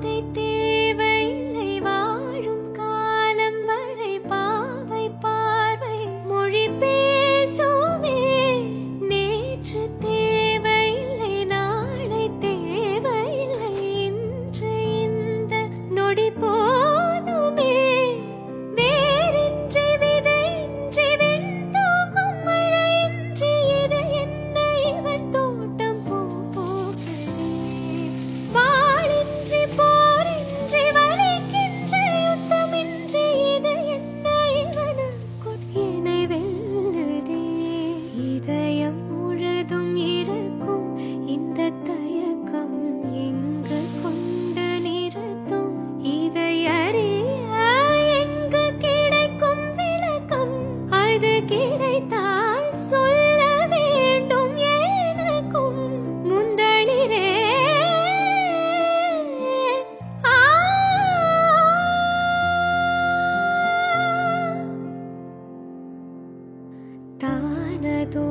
வார்த்தை தேவையில்லை வாழும் காலம் வரை பாவை பார்வை மொழி பேசுமே நேற்று தேவையில்லை நாளை தேவையில்லை இன்று இந்த நொடி போதுமே வேறின்றி விதையின்றி வெண்தூங்கும் மழையின்றி இது என்ன இவன் தோட்டம் பூ பூக்கிறதே வாளின்றி போரின்றி வலிக்கின்ற யுத்தமின்றி இது என்ன இவனுக்குள் என்னை வெல்லுதே இதயம் முழுதும் இருக்கும் இந்த தயக்கம் எங்கு கொண்டு நிறுத்தும் இதை அறிய எங்கு கிடைக்கும் விளக்கம் அது கிடைத்தால் சொல்ல வேண்டும் எனக்கும் முந்தளிரே ஆ தானதோ